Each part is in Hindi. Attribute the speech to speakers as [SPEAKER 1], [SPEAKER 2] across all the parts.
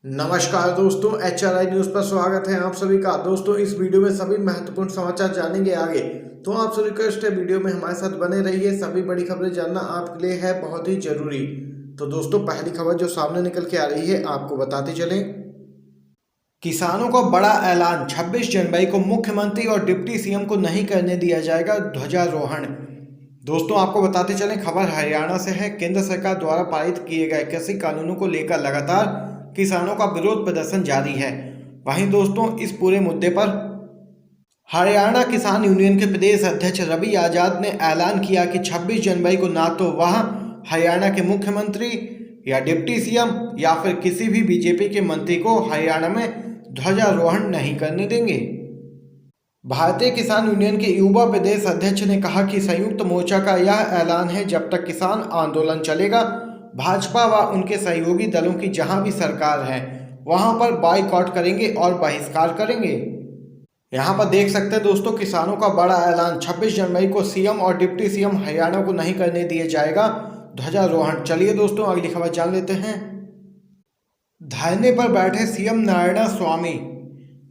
[SPEAKER 1] नमस्कार दोस्तों, HRI न्यूज़ पर स्वागत है आप सभी का। दोस्तों, इस वीडियो में सभी महत्वपूर्ण समाचार जानेंगे आगे, तो आप सभी रिक्वेस्ट है वीडियो में हमारे साथ बने रहिए। सभी बड़ी खबरें जानना आपके लिए है बहुत ही जरूरी। तो दोस्तों, पहली खबर जो सामने निकल के आ रही है आपको बताते चलें। किसानों को बड़ा ऐलान, 26 जनवरी को मुख्यमंत्री और डिप्टी सीएम को नहीं करने दिया जाएगा ध्वजारोहण। दोस्तों, आपको बताते चलें, खबर हरियाणा से है। केंद्र सरकार द्वारा पारित किए गए कृषि कानूनों को लेकर लगातार किसानों का विरोध प्रदर्शन जारी है। वहीं दोस्तों, इस पूरे मुद्दे पर हरियाणा किसान यूनियन के प्रदेश अध्यक्ष रवि आजाद ने ऐलान किया कि 26 जनवरी को ना तो वह हरियाणा के मुख्यमंत्री या डिप्टी सीएम या फिर किसी भी बीजेपी के मंत्री को हरियाणा में ध्वजारोहण नहीं करने देंगे। भारतीय किसान यूनियन के युवा प्रदेश अध्यक्ष ने कहा कि संयुक्त मोर्चा का यह ऐलान है, जब तक किसान आंदोलन चलेगा, भाजपा व उनके सहयोगी दलों की जहां भी सरकार है वहां पर बाइकआउट करेंगे और बहिष्कार करेंगे। यहां पर देख सकते हैं दोस्तों, किसानों का बड़ा ऐलान, 26 जनवरी को सीएम और डिप्टी सीएम हरियाणा को नहीं करने दिया जाएगा ध्वजारोहण। चलिए दोस्तों, अगली खबर जान लेते हैं। धरने पर बैठे सीएम नारायण स्वामी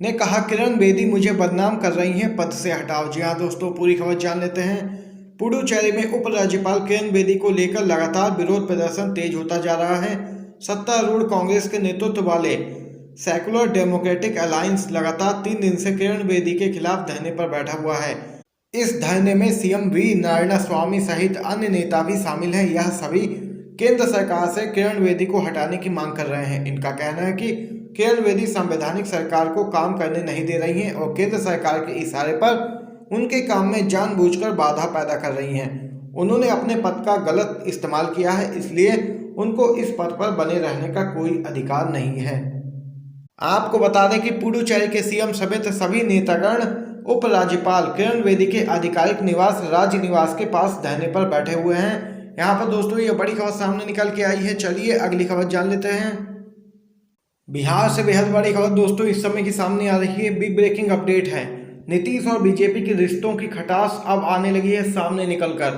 [SPEAKER 1] ने कहा, किरण बेदी मुझे बदनाम कर रही हैं, पद से हटाओ। जी हाँ दोस्तों, पूरी खबर जान लेते हैं। पुडुचेरी में उपराज्यपाल किरण बेदी को लेकर लगातार विरोध प्रदर्शन तेज होता जा रहा है। सत्तारूढ़ कांग्रेस के नेतृत्व वाले सेकुलर डेमोक्रेटिक अलायंस लगातार 3 दिन से किरण बेदी के खिलाफ धरने पर बैठा हुआ है। इस धरने में सीएम वी नारायण स्वामी सहित अन्य नेता भी शामिल हैं। यह सभी केंद्र सरकार से किरण बेदी को हटाने की मांग कर रहे हैं। इनका कहना है कि किरण बेदी संवैधानिक सरकार को काम करने नहीं दे रही हैं और केंद्र सरकार के इशारे पर उनके काम में जानबूझकर बाधा पैदा कर रही हैं। उन्होंने अपने पद का गलत इस्तेमाल किया है, इसलिए उनको इस पद पर बने रहने का कोई अधिकार नहीं है। आपको बता दें कि पुडुचेरी के सीएम समेत सभी नेतागण उपराज्यपाल किरण बेदी के आधिकारिक निवास राजनिवास के पास धरने पर बैठे हुए हैं। यहाँ पर दोस्तों, ये बड़ी खबर सामने निकल के आई है। चलिए अगली खबर जान लेते हैं। बिहार से बेहद बड़ी खबर दोस्तों इस समय की सामने आ रही है। बिग ब्रेकिंग अपडेट है। नीतीश और बीजेपी के रिश्तों की खटास अब आने लगी है सामने निकलकर।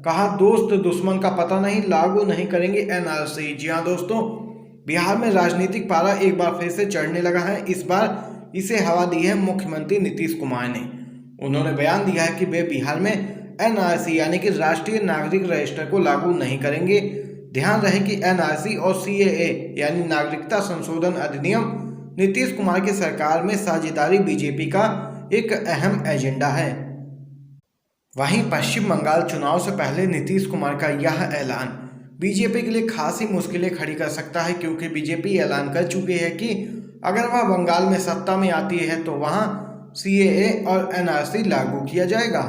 [SPEAKER 1] कहा, दोस्त दुश्मन का पता नहीं, लागू नहीं करेंगे एनआरसी। जी हाँ दोस्तों, बिहार में राजनीतिक पारा एक बार फिर से चढ़ने लगा है। इस बार इसे हवा दी है मुख्यमंत्री नीतीश कुमार ने। उन्होंने बयान दिया है कि वे बिहार में एनआरसी यानी कि राष्ट्रीय नागरिक रजिस्टर को लागू नहीं करेंगे। ध्यान रहे कि एनआरसी और सीएए यानी नागरिकता संशोधन अधिनियम नीतीश कुमार की सरकार में साझेदारी बीजेपी का एक अहम एजेंडा है। वहीं पश्चिम बंगाल चुनाव से पहले नीतीश कुमार का यह ऐलान बीजेपी के लिए खासी मुश्किलें खड़ी कर सकता है, क्योंकि बीजेपी ऐलान कर चुकी है कि अगर वह बंगाल में सत्ता में आती है तो वहां सीएए और एनआरसी लागू किया जाएगा।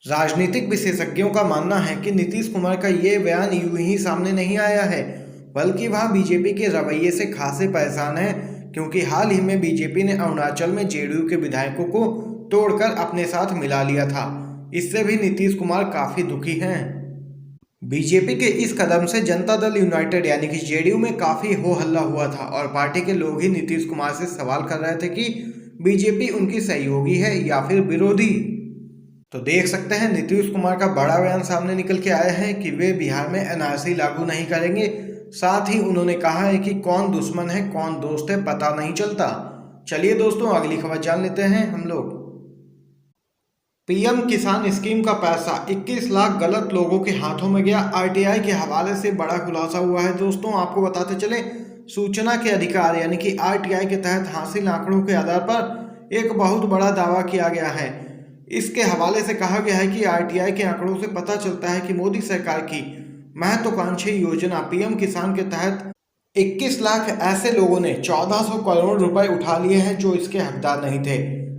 [SPEAKER 1] राजनीतिक विशेषज्ञों का मानना है कि नीतीश कुमार का ये बयान यूं ही सामने नहीं आया है, बल्कि वह बीजेपी के रवैये से खासे परेशान है, क्योंकि हाल ही में बीजेपी ने अरुणाचल में जेडीयू के विधायकों को तोड़कर अपने साथ मिला लिया था। इससे भी नीतीश कुमार काफी दुखी हैं। बीजेपी के इस कदम से जनता दल यूनाइटेड यानी कि जेडीयू में काफी हो हल्ला हुआ था और पार्टी के लोग ही नीतीश कुमार से सवाल कर रहे थे कि बीजेपी उनकी सहयोगी है या फिर विरोधी। तो देख सकते हैं, नीतीश कुमार का बड़ा बयान सामने निकल के आया है कि वे बिहार में एनआरसी लागू नहीं करेंगे। साथ ही उन्होंने कहा है कि कौन दुश्मन है कौन दोस्त है पता नहीं चलता। चलिए दोस्तों, अगली खबर जान लेते हैं हम लोग। पीएम किसान स्कीम का पैसा 21 लाख गलत लोगों के हाथों में गया। आरटीआई के हवाले से बड़ा खुलासा हुआ है। दोस्तों, आपको बताते चले, सूचना के अधिकार यानी कि आरटीआई के तहत हासिल आंकड़ों के आधार पर एक बहुत बड़ा दावा किया गया है। इसके हवाले से कहा गया है कि आरटीआई के आंकड़ों से पता चलता है कि मोदी सरकार की महत्वाकांक्षी योजना पीएम किसान के तहत 21 लाख ऐसे लोगों ने 1400 करोड़ रुपए उठा लिए हैं जो इसके हकदार नहीं थे।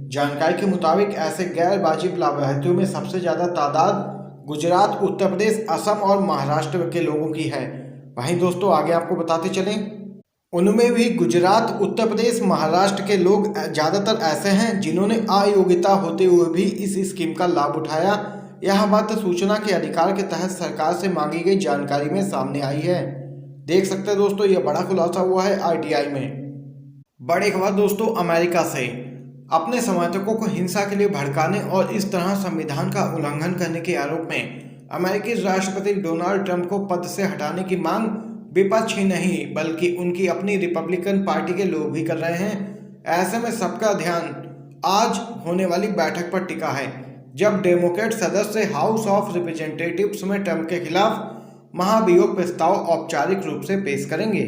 [SPEAKER 1] जानकारी के मुताबिक ऐसे गैर वाजिब लाभार्थियों में सबसे ज्यादा तादाद गुजरात, उत्तर प्रदेश, असम और महाराष्ट्र के लोगों की है। वहीं दोस्तों, आगे आपको बताते चलें, उनमें भी गुजरात, उत्तर प्रदेश, महाराष्ट्र के लोग ज्यादातर ऐसे हैं जिन्होंने अयोग्यता होते हुए भी इस स्कीम का लाभ उठाया। यह बात सूचना के अधिकार के तहत सरकार से मांगी गई जानकारी में सामने आई है। देख सकते हैं दोस्तों, यह बड़ा खुलासा हुआ है आरटीआई में। बड़ी खबर दोस्तों अमेरिका से। अपने समर्थकों को हिंसा के लिए भड़काने और इस तरह संविधान का उल्लंघन करने के आरोप में अमेरिकी राष्ट्रपति डोनाल्ड ट्रंप को पद से हटाने की मांग विपक्ष ही नहीं बल्कि उनकी अपनी रिपब्लिकन पार्टी के लोग भी कर रहे हैं। ऐसे में सबका ध्यान आज होने वाली बैठक पर टिका है, जब डेमोक्रेट सदस्य हाउस ऑफ रिप्रेजेंटेटिव्स में ट्रंप के खिलाफ महाभियोग प्रस्ताव औपचारिक रूप से पेश करेंगे।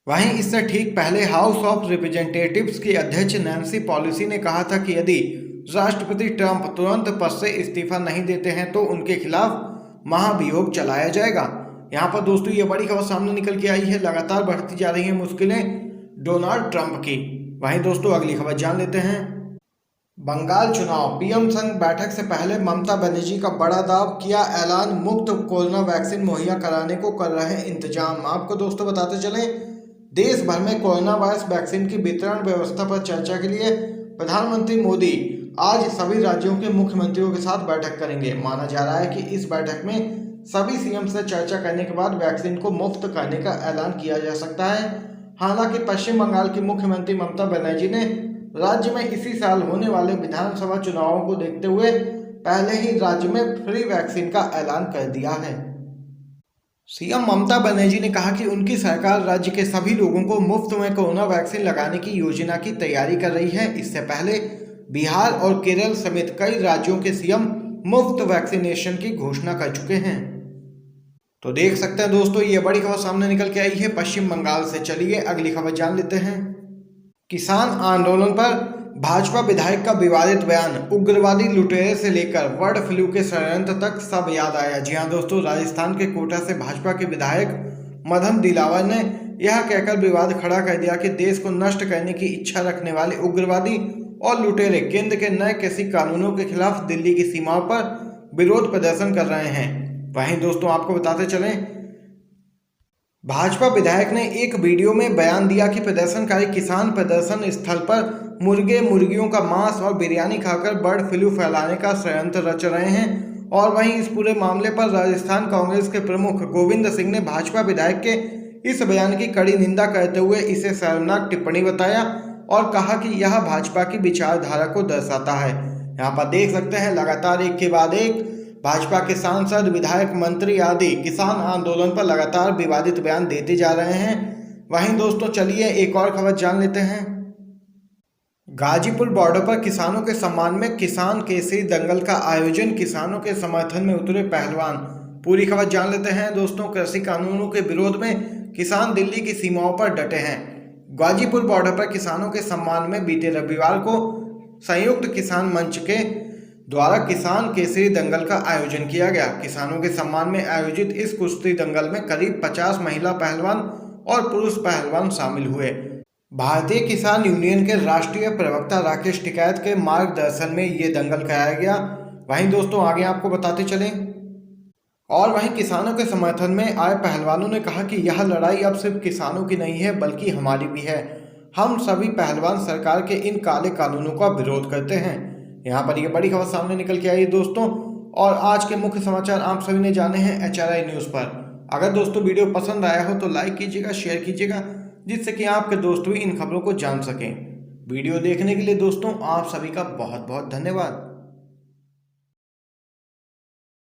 [SPEAKER 1] वहीं इससे ठीक पहले हाउस ऑफ रिप्रेजेंटेटिव्स की अध्यक्ष नैन्सी पेलोसी ने कहा था कि यदि राष्ट्रपति ट्रंप तुरंत पद से इस्तीफा नहीं देते हैं तो उनके खिलाफ महाभियोग चलाया जाएगा। यहाँ पर दोस्तों ये बड़ी खबर सामने निकल के आई है, लगातार बढ़ती जा रही है मुश्किलें डोनाल्ड ट्रंप की। वहीं दोस्तों अगली खबर जान लेते हैं। बंगाल चुनाव, पीएम संघ बैठक से पहले ममता बनर्जी का बड़ा दाव, किया ऐलान, मुफ्त कोरोना वैक्सीन मुहैया कराने को कर रहे हैं इंतजाम। आपको दोस्तों बताते चलें, देश भर में कोरोना वायरस वैक्सीन की वितरण व्यवस्था पर चर्चा के लिए प्रधानमंत्री मोदी आज सभी राज्यों के मुख्यमंत्रियों के साथ बैठक करेंगे। माना जा रहा है कि इस बैठक में सभी सीएम से चर्चा करने के बाद वैक्सीन को मुफ्त करने का ऐलान किया जा सकता है। हालांकि पश्चिम बंगाल की मुख्यमंत्री ममता बनर्जी ने राज्य में इसी साल होने वाले विधानसभा चुनावों को देखते हुए पहले ही राज्य में फ्री वैक्सीन का ऐलान कर दिया है। सीएम ममता बनर्जी ने कहा कि उनकी सरकार राज्य के सभी लोगों को मुफ्त में कोरोना वैक्सीन लगाने की योजना की तैयारी कर रही है। इससे पहले बिहार और केरल समेत कई राज्यों के सीएम मुफ्त वैक्सीनेशन की घोषणा कर चुके हैं। तो देख सकते हैं दोस्तों, ये बड़ी खबर सामने निकल के आई है पश्चिम बंगाल से। चलिए अगली खबर जान लेते हैं। किसान आंदोलन पर भाजपा विधायक का विवादित बयान, उग्रवादी लुटेरे से लेकर बर्ड फ्लू के षड्यंत्र तक सब याद आया। जी हाँ दोस्तों, राजस्थान के कोटा से भाजपा के विधायक मदन दिलावर ने यह कहकर विवाद खड़ा कर दिया कि देश को नष्ट करने की इच्छा रखने वाले उग्रवादी और लुटेरे केंद्र के नए कृषि कानूनों के खिलाफ दिल्ली की सीमाओं पर विरोध प्रदर्शन कर रहे हैं। वहीं दोस्तों आपको बताते चलें, भाजपा विधायक ने एक वीडियो में बयान दिया कि प्रदर्शनकारी किसान प्रदर्शन स्थल पर मुर्गे मुर्गियों का मांस और बिरयानी खाकर बर्ड फ्लू फैलाने का षड्यंत्र रच रहे हैं। और वहीं इस पूरे मामले पर राजस्थान कांग्रेस के प्रमुख गोविंद सिंह ने भाजपा विधायक के इस बयान की कड़ी निंदा करते हुए इसे शर्मनाक टिप्पणी बताया और कहा कि यह भाजपा की विचारधारा को दर्शाता है। यहाँ पर देख सकते हैं लगातार एक के बाद एक भाजपा के सांसद, विधायक, मंत्री आदि किसान आंदोलन पर लगातार विवादित बयान देते जा रहे हैं। वहीं दोस्तों चलिए एक और खबर जान लेते हैं। गाजीपुर बॉर्डर पर किसानों के सम्मान में किसान केसरी दंगल का आयोजन, किसानों के समर्थन में उतरे पहलवान। पूरी खबर जान लेते हैं दोस्तों। कृषि कानूनों के विरोध में किसान दिल्ली की सीमाओं पर डटे हैं। गाजीपुर बॉर्डर पर किसानों के सम्मान में बीते रविवार को संयुक्त किसान मंच के द्वारा किसान केसरी दंगल का आयोजन किया गया। किसानों के सम्मान में आयोजित इस कुश्ती दंगल में करीब 50 महिला पहलवान और पुरुष पहलवान शामिल हुए। भारतीय किसान यूनियन के राष्ट्रीय प्रवक्ता राकेश टिकैत के मार्गदर्शन में ये दंगल कराया गया। वहीं दोस्तों आगे आपको बताते चलें, और वहीं किसानों के समर्थन में आए पहलवानों ने कहा कि यह लड़ाई अब सिर्फ किसानों की नहीं है बल्कि हमारी भी है। हम सभी पहलवान सरकार के इन काले कानूनों का विरोध करते हैं। यहाँ पर ये बड़ी खबर सामने निकल के आई दोस्तों। और आज के मुख्य समाचार आप सभी ने जाने हैं HRI न्यूज़ पर। अगर दोस्तों वीडियो पसंद आया हो तो लाइक कीजिएगा, शेयर कीजिएगा, जिससे कि आपके दोस्त भी इन खबरों को जान सकें। वीडियो देखने के लिए दोस्तों आप सभी का बहुत बहुत धन्यवाद।